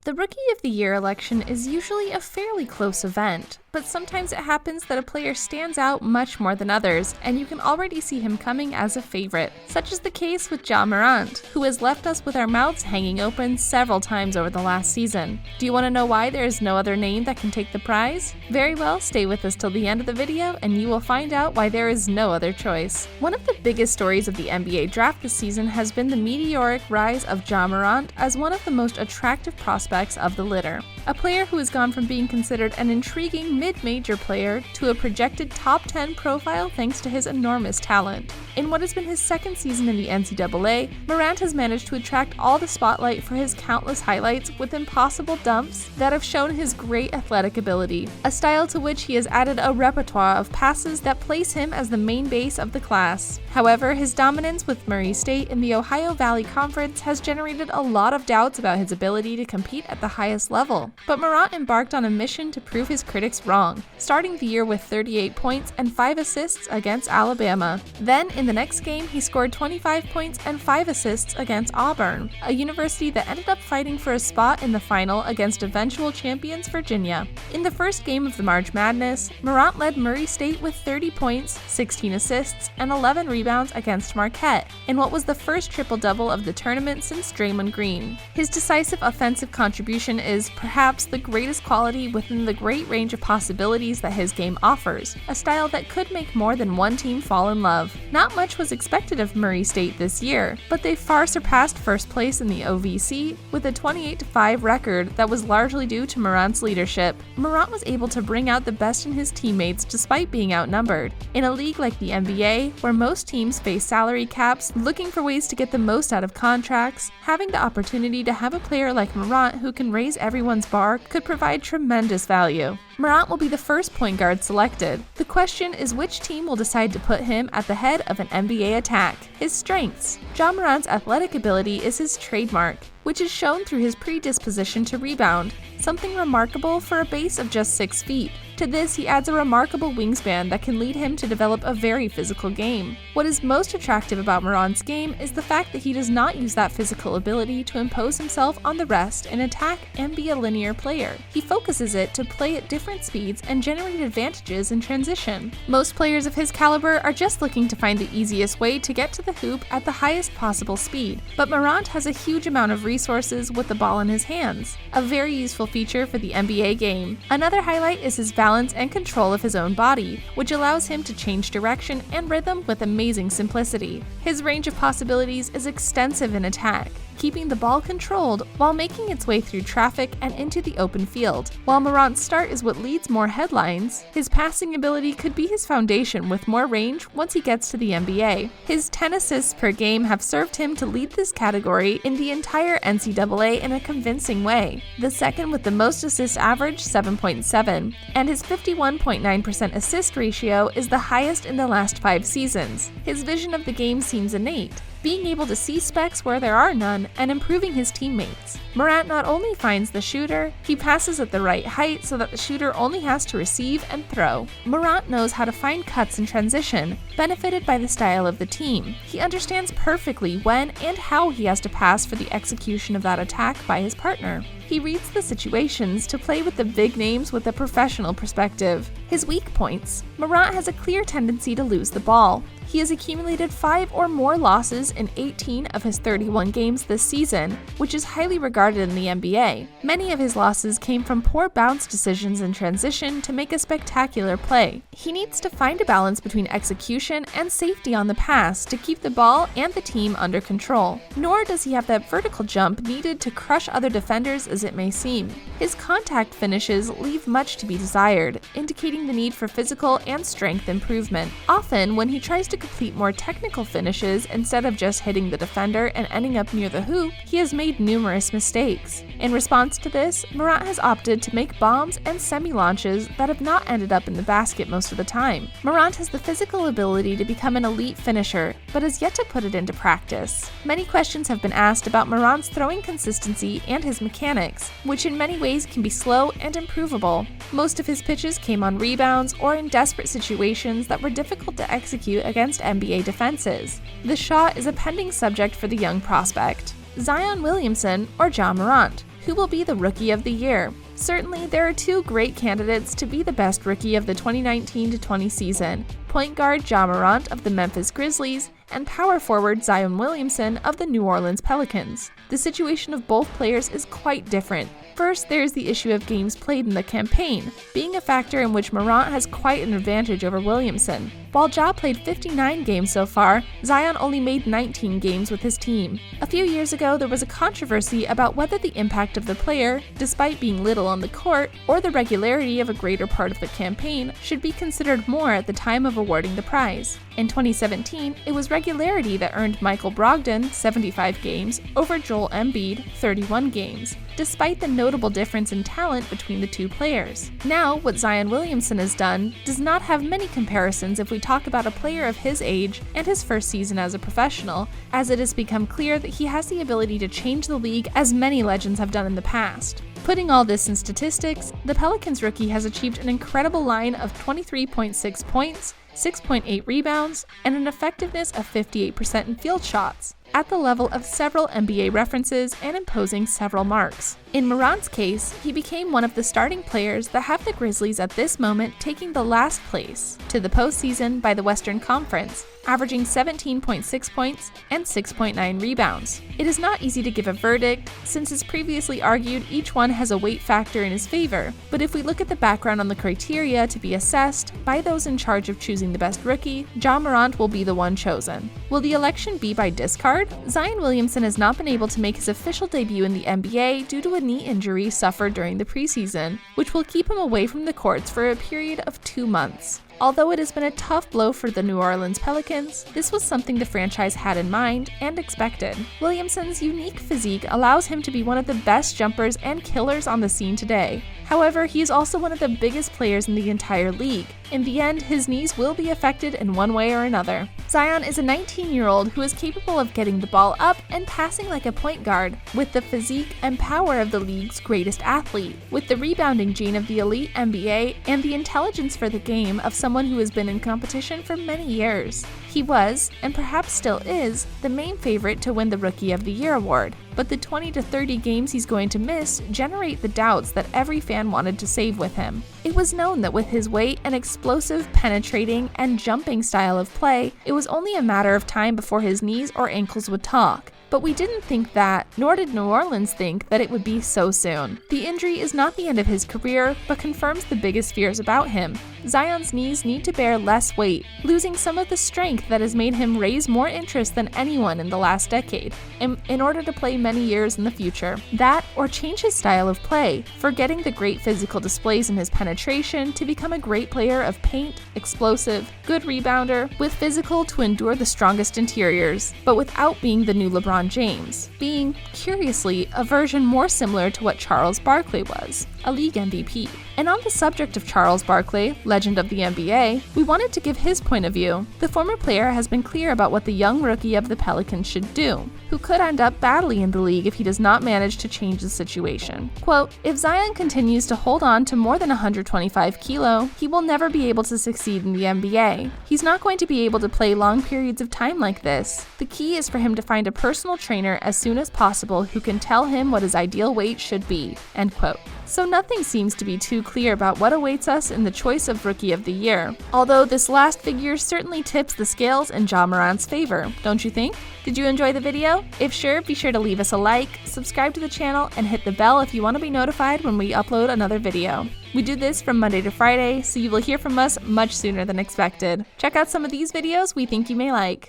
The Rookie of the Year election is usually a fairly close event, but sometimes it happens that a player stands out much more than others, and you can already see him coming as a favorite. Such is the case with Ja Morant, who has left us with our mouths hanging open several times over the last season. Do you want to know why there is no other name that can take the prize? Very well, stay with us till the end of the video and you will find out why there is no other choice. One of the biggest stories of the NBA draft this season has been the meteoric rise of Ja Morant as one of the most attractive prospects of the litter. A player who has gone from being considered an intriguing mid-major player to a projected top 10 profile thanks to his enormous talent. In what has been his second season in the NCAA, Morant has managed to attract all the spotlight for his countless highlights with impossible dumps that have shown his great athletic ability, a style to which he has added a repertoire of passes that place him as the main base of the class. However, his dominance with Murray State in the Ohio Valley Conference has generated a lot of doubts about his ability to compete at the highest level. But Morant embarked on a mission to prove his critics wrong, starting the year with 38 points and 5 assists against Alabama. Then, in the next game, he scored 25 points and 5 assists against Auburn, a university that ended up fighting for a spot in the final against eventual champions Virginia. In the first game of the March Madness, Morant led Murray State with 30 points, 16 assists, and 11 rebounds against Marquette, in what was the first triple-double of the tournament since Draymond Green. His decisive offensive contribution is, perhaps, the greatest quality within the great range of possibilities that his game offers, a style that could make more than one team fall in love. Not much was expected of Murray State this year, but they far surpassed first place in the OVC with a 28-5 record that was largely due to Morant's leadership. Morant was able to bring out the best in his teammates despite being outnumbered. In a league like the NBA, where most teams face salary caps looking for ways to get the most out of contracts, having the opportunity to have a player like Morant who can raise everyone's bar could provide tremendous value. Morant will be the first point guard selected. The question is which team will decide to put him at the head of an NBA attack. His strengths. Ja Morant's athletic ability is his trademark, which is shown through his predisposition to rebound, something remarkable for a base of just 6 feet. To this, he adds a remarkable wingspan that can lead him to develop a very physical game. What is most attractive about Morant's game is the fact that he does not use that physical ability to impose himself on the rest and attack and be a linear player. He focuses it to play at different speeds and generate advantages in transition. Most players of his caliber are just looking to find the easiest way to get to the hoop at the highest possible speed, but Morant has a huge amount of resources with the ball in his hands, a very useful feature for the NBA game. Another highlight is his balance and control of his own body, which allows him to change direction and rhythm with amazing simplicity. His range of possibilities is extensive in attack, keeping the ball controlled while making its way through traffic and into the open field. While Morant's start is what leads more headlines, his passing ability could be his foundation with more range once he gets to the NBA. His 10 assists per game have served him to lead this category in the entire NCAA in a convincing way, the second with the most assists average, 7.7, and his 51.9% assist ratio is the highest in the last 5 seasons. His vision of the game seems innate, being able to see specs where there are none and improving his teammates. Morant not only finds the shooter, he passes at the right height so that the shooter only has to receive and throw. Morant knows how to find cuts in transition, benefited by the style of the team. He understands perfectly when and how he has to pass for the execution of that attack by his partner. He reads the situations to play with the big names with a professional perspective. His weak points. Morant has a clear tendency to lose the ball. He has accumulated 5 or more losses in 18 of his 31 games this season, which is highly regarded in the NBA. Many of his losses came from poor bounce decisions in transition to make a spectacular play. He needs to find a balance between execution and safety on the pass to keep the ball and the team under control. Nor does he have that vertical jump needed to crush other defenders as it may seem. His contact finishes leave much to be desired, indicating the need for physical and strength improvement. Often, when he tries to complete more technical finishes instead of just hitting the defender and ending up near the hoop, he has made numerous mistakes. In response to this, Morant has opted to make bombs and semi-launches that have not ended up in the basket most of the time. Morant has the physical ability to become an elite finisher, but has yet to put it into practice. Many questions have been asked about Morant's throwing consistency and his mechanics, which in many ways can be slow and improvable. Most of his pitches came on rebounds or in desperate situations that were difficult to execute against NBA defenses. The shot is a pending subject for the young prospect. Zion Williamson or Ja Morant. who will be the Rookie of the Year? Certainly, there are two great candidates to be the best rookie of the 2019-20 season: point guard Ja Morant of the Memphis Grizzlies and power forward Zion Williamson of the New Orleans Pelicans. The situation of both players is quite different. First, there is the issue of games played in the campaign, being a factor in which Morant has quite an advantage over Williamson. While Ja played 59 games so far, Zion only made 19 games with his team. A few years ago, there was a controversy about whether the impact of the player, despite being little on the court, or the regularity of a greater part of the campaign, should be considered more at the time of awarding the prize. In 2017, it was regularity that earned Michael Brogdon 75 games over Joel Embiid 31 games, despite the notable difference in talent between the two players. Now, what Zion Williamson has done does not have many comparisons if we talk about a player of his age and his first season as a professional, as it has become clear that he has the ability to change the league as many legends have done in the past. Putting all this in statistics, the Pelicans rookie has achieved an incredible line of 23.6 points, 6.8 rebounds, and an effectiveness of 58% in field shots, at the level of several NBA references and imposing several marks. In Morant's case, he became one of the starting players that have the Grizzlies at this moment taking the last place to the postseason by the Western Conference, averaging 17.6 points and 6.9 rebounds. It is not easy to give a verdict, since as previously argued, each one has a weight factor in his favor, but if we look at the background on the criteria to be assessed by those in charge of choosing the best rookie, Ja Morant will be the one chosen. Will the election be by discard? Zion Williamson has not been able to make his official debut in the NBA due to a knee injury suffered during the preseason, which will keep him away from the courts for a period of 2 months. Although it has been a tough blow for the New Orleans Pelicans, this was something the franchise had in mind and expected. Williamson's unique physique allows him to be one of the best jumpers and killers on the scene today. However, he is also one of the biggest players in the entire league. In the end, his knees will be affected in one way or another. Zion is a 19-year-old who is capable of getting the ball up and passing like a point guard, with the physique and power of the league's greatest athlete, with the rebounding gene of the elite NBA, and the intelligence for the game of someone who has been in competition for many years. He was, and perhaps still is, the main favorite to win the Rookie of the Year award, but the 20 to 30 games he's going to miss generate the doubts that every fan wanted to save with him. It was known that with his weight and explosive, penetrating, and jumping style of play, it was only a matter of time before his knees or ankles would talk. But we didn't think that, nor did New Orleans think that it would be so soon. The injury is not the end of his career, but confirms the biggest fears about him. Zion's knees need to bear less weight, losing some of the strength that has made him raise more interest than anyone in the last decade, in order to play many years in the future. That, or change his style of play, forgetting the great physical displays in his penetration to become a great player of paint, explosive, good rebounder, with physical to endure the strongest interiors, but without being the new LeBron James, being, curiously, a version more similar to what Charles Barkley was, a league MVP. And on the subject of Charles Barkley, legend of the NBA, we wanted to give his point of view. The former player has been clear about what the young rookie of the Pelicans should do, who could end up badly in the league if he does not manage to change the situation. Quote, "If Zion continues to hold on to more than 125 kilo, he will never be able to succeed in the NBA. He's not going to be able to play long periods of time like this. The key is for him to find a personal trainer as soon as possible who can tell him what his ideal weight should be." End quote. So nothing seems to be too clear about what awaits us in the choice of Rookie of the Year, although this last figure certainly tips the scales in Ja Morant's favor, don't you think? Did you enjoy the video? If sure, be sure to leave us a like, subscribe to the channel, and hit the bell if you want to be notified when we upload another video. We do this from Monday to Friday, so you will hear from us much sooner than expected. Check out some of these videos we think you may like.